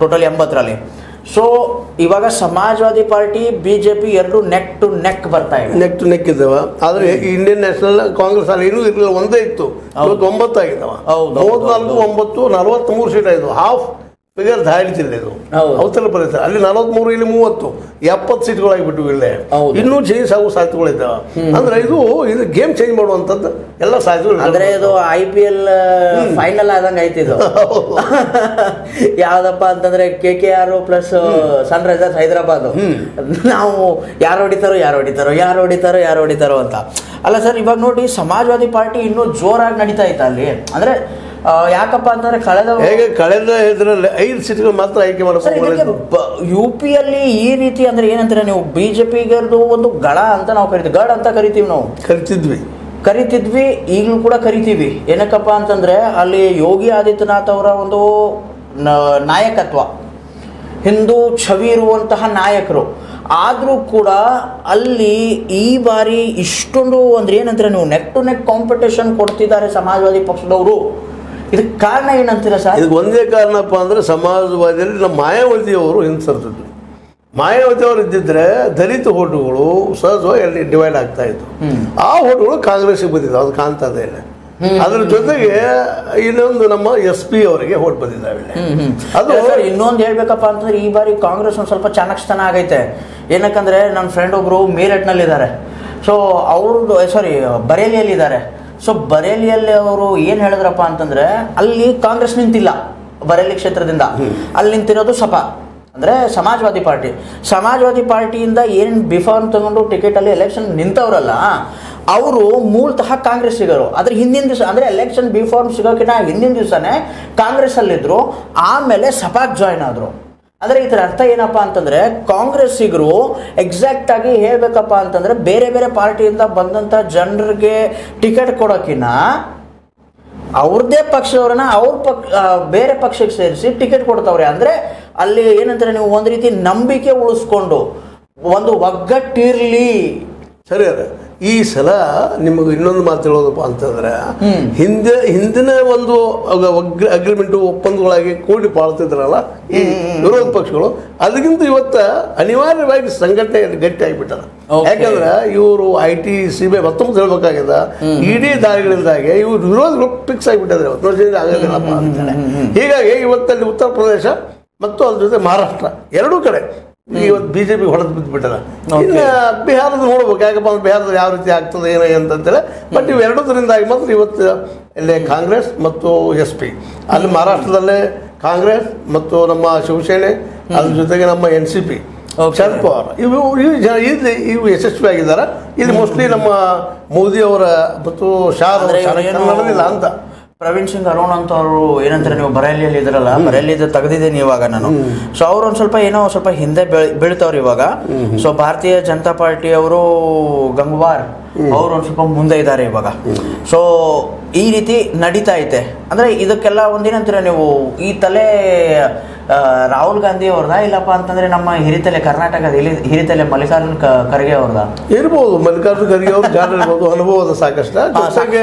Total 80ರಲ್ಲಿ. So ಇವಾಗ Samajwadi Party BJP ಎರಡು ನೆಕ್ ಟು ನೆಕ್ ಬರ್ತಾ ಇದೆ. ನೆಕ್ ಟು ನೆಕ್ ಇದ್ದಾವ. ಆದ್ರೆ ಇಂಡಿಯನ್ ನ್ಯಾಷನಲ್ ಕಾಂಗ್ರೆಸ್ ಅಲ್ಲಿ ಇನ್ನೂ ಇರಲಿಲ್ಲ, ಒಂದೇ ಇತ್ತು. 9 ಆಗಿದ್ದಾವ. 34, 9, 43 ಸೀಟ್ ಆಯ್ತು. ಹಾಫ್ ಫಿಗರ್ ದಾಳಿತಿಲ್ಲ ಇದು ಅವತರ ಪರಿಸ್ಥಿತಿ. ಅಲ್ಲಿ 43, ಇಲ್ಲಿ 30, 70 ಸೀಟ್ಗಳಾಗಿಬಿಟ್ಟು ಇಲ್ಲೇ ಇನ್ನೂ ಚೇಂಜ್ ಆಗೋ ಸಾಧ್ಯತೆಗಳಿದ್ದಾವೆ. ಅಂದ್ರೆ ಇದು ಗೇಮ್ ಚೇಂಜ್ ಮಾಡುವಂಥದ್ದು ಎಲ್ಲ ಸಾಧ್ಯತೆಗಳು. ಅಂದ್ರೆ ಇದು IPL ಫೈನಲ್ ಆದಂಗೆ ಐತಿದು. ಯಾವ್ದಪ್ಪ ಅಂತಂದ್ರೆ KKR ಪ್ಲಸ್ ಸನ್ ರೈಸರ್ಸ್ ಹೈದರಾಬಾದ್. ನಾವು ಯಾರು ಹೊಡಿತಾರೋ ಅಂತ ಅಲ್ಲ ಸರ್. ಇವಾಗ ನೋಡಿ ಸಮಾಜವಾದಿ ಪಾರ್ಟಿ ಇನ್ನೂ ಜೋರಾಗಿ ನಡೀತಾ ಇತ್ತು ಅಲ್ಲಿ. ಅಂದ್ರೆ ಯಾಕಪ್ಪ ಅಂತಂದ್ರೆ ಕಳೆದ ಇದರಲ್ಲಿ 5 ಸೀಟ್ಗಳು ಮಾತ್ರ ಆಯ್ಕೆ ಮಾಡಬೇಕು. UPಯಲ್ಲಿ ಈ ರೀತಿ ಅಂದ್ರೆ ಏನಂತಾರೆ ನೀವು, ಬಿಜೆಪಿಗರದು ಒಂದು ಗಳ ಅಂತ ನಾವು ಕರಿತೀವಿ, ಗಡ್ ಅಂತ ಕರಿತೀವಿ, ನಾವು ಕರಿತಿದ್ವಿ, ಈಗಲೂ ಕೂಡ ಕರಿತೀವಿ. ಏನಕ್ಕಪ್ಪ ಅಂತಂದ್ರೆ ಅಲ್ಲಿ ಯೋಗಿ ಆದಿತ್ಯನಾಥ್ ಅವರ ಒಂದು ನಾಯಕತ್ವ, ಹಿಂದೂ ಛವಿ ಇರುವಂತಹ ನಾಯಕರು. ಆದರೂ ಕೂಡ ಅಲ್ಲಿ ಈ ಬಾರಿ ಇಷ್ಟೊಂದು ಅಂದ್ರೆ ಏನಂತಾರೆ ನೀವು, ನೆಕ್ ಟು ನೆಕ್ ಕಾಂಪಿಟೇಷನ್ ಕೊಡ್ತಿದ್ದಾರೆ ಸಮಾಜವಾದಿ ಪಕ್ಷದವರು. ಇದಕ್ಕೆ ಕಾರಣ ಏನಂತೀರ ಸರ್? ಇದಕ್ಕೆ ಒಂದೇ ಕಾರಣಪ್ಪ ಅಂದರೆ ಸಮಾಜವಾದಿಯಲ್ಲಿ ನಮ್ಮ ಮಾಯಾವತಿ ಅವರು ಹಿಂಸರ್ತಿದ್ರು. ಮಾಯಾವತಿ ಅವರು ಇದ್ದಿದ್ರೆ ದಲಿತ ಓಟುಗಳು ಸಹಜವಾಗಿ ಅಲ್ಲಿ ಡಿವೈಡ್ ಆಗ್ತಾ ಇತ್ತು. ಆ ಓಟುಗಳು ಕಾಂಗ್ರೆಸ್ಗೆ ಬಂದಿದ್ದಾವೆ, ಅದು ಕಾಣ್ತದೆ ಇಲ್ಲ. ಅದ್ರ ಜೊತೆಗೆ ಇನ್ನೊಂದು ನಮ್ಮ SP ಅವರಿಗೆ ಓಟ್ ಬಂದಿದ್ದಾವೆ. ಅದು ಇನ್ನೊಂದು ಹೇಳ್ಬೇಕಪ್ಪ ಅಂತಂದ್ರೆ ಈ ಬಾರಿ ಕಾಂಗ್ರೆಸ್ ಒಂದು ಸ್ವಲ್ಪ ಚಾಣಕ್ಷತನ ಆಗೈತೆ. ಏನಕ್ಕಂದ್ರೆ ನನ್ನ ಫ್ರೆಂಡ್ ಒಬ್ರು ಮೀರಟ್ನಲ್ಲಿದ್ದಾರೆ. ಸೊ ಅವ್ರದ್ದು ಬರೇಲಿಯಲ್ಲಿದ್ದಾರೆ. ಸೊ ಬರೇಲಿಯಲ್ಲಿ ಅವರು ಏನು ಹೇಳಿದ್ರಪ್ಪ ಅಂತಂದ್ರೆ ಅಲ್ಲಿ ಕಾಂಗ್ರೆಸ್ ನಿಂತಿಲ್ಲ, ಬರೇಲಿ ಕ್ಷೇತ್ರದಿಂದ ಅಲ್ಲಿ ನಿಂತಿರೋದು ಸಪಾ ಅಂದ್ರೆ ಸಮಾಜವಾದಿ ಪಾರ್ಟಿಯಿಂದ ಏನು ಬಿಫಾರ್ಮ್ ತಗೊಂಡು ಟಿಕೆಟ್ ಅಲ್ಲಿ ಎಲೆಕ್ಷನ್ ನಿಂತವ್ರಲ್ಲ ಅವರು ಮೂಲತಃ ಕಾಂಗ್ರೆಸ್ಸಿಗರು. ಅದ್ರ ಹಿಂದಿನ ದಿವಸ ಅಂದ್ರೆ ಎಲೆಕ್ಷನ್ ಬಿಫಾರ್ಮ್ ಸಿಗೋಕ್ಕಿಂತ ಹಿಂದಿನ ದಿವಸನೇ ಕಾಂಗ್ರೆಸ್ ಅಲ್ಲಿದ್ರು, ಆಮೇಲೆ ಸಪಾಕ್ ಜಾಯ್ನ್ ಆದ್ರು. ಅಂದ್ರೆ ಇದರ ಅರ್ಥ ಏನಪ್ಪಾ ಅಂತಂದ್ರೆ ಕಾಂಗ್ರೆಸ್ಸಿಗರು ಎಕ್ಸಾಕ್ಟ್ ಆಗಿ ಹೇಳ್ಬೇಕಪ್ಪ ಅಂತಂದ್ರೆ ಬೇರೆ ಬೇರೆ ಪಾರ್ಟಿಯಿಂದ ಬಂದಂತ ಜನರಿಗೆ ಟಿಕೆಟ್ ಕೊಡೋಕಿನ್ನ ಅವ್ರದ್ದೇ ಪಕ್ಷದವ್ರನ್ನ ಬೇರೆ ಪಕ್ಷಕ್ಕೆ ಸೇರಿಸಿ ಟಿಕೆಟ್ ಕೊಡ್ತಾವ್ರೆ. ಅಂದ್ರೆ ಅಲ್ಲಿ ಏನಂತಾರೆ ನೀವು, ಒಂದು ರೀತಿ ನಂಬಿಕೆ ಉಳಿಸ್ಕೊಂಡು ಒಂದು ಒಗ್ಗಟ್ಟಿರ್ಲಿ. ಸರಿ ಅದ. ಈ ಸಲ ನಿಮಗೆ ಇನ್ನೊಂದು ಮಾತು ಹೇಳೋದಪ್ಪ ಅಂತಂದ್ರೆ, ಹಿಂದಿನ ಒಂದು ಅಗ್ರಿಮೆಂಟ್ ಒಪ್ಪಂದಗಳಾಗಿ ಕೂಡಿ ಬಾಳ್ತಿದ್ರಲ್ಲ ಈ ವಿರೋಧ ಪಕ್ಷಗಳು, ಅದಕ್ಕಿಂತ ಇವತ್ತ ಅನಿವಾರ್ಯವಾಗಿ ಸಂಘಟನೆ ಗಟ್ಟಿ ಆಗಿಬಿಟ್ಟಾರ. ಯಾಕಂದ್ರೆ ಇವರು IT CBI ಮತ್ತೊಂದು ಹೇಳ್ಬೇಕಾಗ್ಯದ, ಇಡೀ ದಾರಿಗಳಿಂದಾಗೆ ಇವ್ರು ವಿರೋಧಗಳು ಫಿಕ್ಸ್ ಆಗಿಬಿಟ್ಟಿದ್ರೆ ವರ್ಷದಿಂದ ಆಗೋದಿಲ್ಲಪ್ಪ ಅಂತೇಳಿ. ಹೀಗಾಗಿ ಇವತ್ತಲ್ಲಿ ಉತ್ತರ ಪ್ರದೇಶ ಮತ್ತು ಅದ್ರ ಜೊತೆ ಮಹಾರಾಷ್ಟ್ರ ಎರಡೂ ಕಡೆ ಇವತ್ತು BJP ಹೊಡೆದು ಬಿದ್ದುಬಿಟ್ಟದ. ಇನ್ನು ಬಿಹಾರದ ನೋಡ್ಬೇಕು, ಯಾಕಪ್ಪ ಅಂದ್ರೆ ಬಿಹಾರದಲ್ಲಿ ಯಾವ ರೀತಿ ಆಗ್ತದೆ ಏನೋ ಅಂತೇಳಿ. ಬಟ್ ಇವೆರಡರಿಂದಾಗಿ ಮಾತ್ರ ಇವತ್ತು ಇಲ್ಲಿ ಕಾಂಗ್ರೆಸ್ ಮತ್ತು SP, ಅಲ್ಲಿ ಮಹಾರಾಷ್ಟ್ರದಲ್ಲೇ ಕಾಂಗ್ರೆಸ್ ಮತ್ತು ನಮ್ಮ ಶಿವಸೇನೆ, ಅದ್ರ ಜೊತೆಗೆ ನಮ್ಮ NCP ಶರದ್ ಪವಾರ್, ಇವು ಯಶಸ್ವಿ ಆಗಿದ್ದಾರೆ. ಇದು ಮೋಸ್ಟ್ಲಿ ನಮ್ಮ ಮೋದಿ ಅವರ ಮತ್ತು ಶಾ ನಡೆದಿಲ್ಲ ಅಂತ. ಪ್ರವೀಣ್ ಸಿಂಗ್ ಅರೋನ್ ಅಂತ ಅವರು ಏನಂತಾರೆ ನೀವು, ಬರೇಲಿಯಲ್ಲಿ ಇದ್ರಲ್ಲ, ಬರೇಲಿ ತೆಗೆದಿದ್ದೀನಿ ಇವಾಗ ನಾನು. ಸೊ ಅವ್ರು ಒಂದು ಸ್ವಲ್ಪ ಹಿಂದೆ ಬೀಳ್ತವ್ರು ಇವಾಗ. ಸೊ ಭಾರತೀಯ ಜನತಾ ಪಾರ್ಟಿ ಅವರು ಗಂಗ್ವಾರ್ ಅವರು ಒಂದು ಸ್ವಲ್ಪ ಮುಂದೆ ಇದ್ದಾರೆ ಇವಾಗ. ಸೊ ಈ ರೀತಿ ನಡೀತಾ ಐತೆ. ಅಂದ್ರೆ ಇದಕ್ಕೆಲ್ಲ ಒಂದೇನಂತೀರ ನೀವು, ಈ ತಲೆ ರಾಹುಲ್ ಗಾಂಧಿ ಅವ್ರದ ಇಲ್ಲಪ್ಪ ಅಂತಂದ್ರೆ ನಮ್ಮ ಹಿರಿತಲೆ ಕರ್ನಾಟಕದ ಹಿರಿತಲೆ ಮಲ್ಲಿಕಾರ್ಜುನ್ ಖರ್ಗೆ ಅವ್ರದ ಇರ್ಬೋದು. ಮಲ್ಲಿಕಾರ್ಜುನ್ ಖರ್ಗೆ ಅವರು ಜಾಣ ಇರ್ಬೋದು, ಅನುಭವದ ಸಾಕಷ್ಟು. ಜೊತೆಗೆ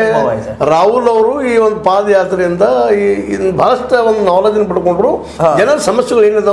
ರಾಹುಲ್ ಅವರು ಈ ಒಂದು ಪಾದಯಾತ್ರೆಯಿಂದ ಬಹಳಷ್ಟು ಒಂದು ನಾಲೆಜ್ ಪಡ್ಕೊಂಡ್ರು. ಜನರ ಸಮಸ್ಯೆಗಳು ಏನಿದಾವೆ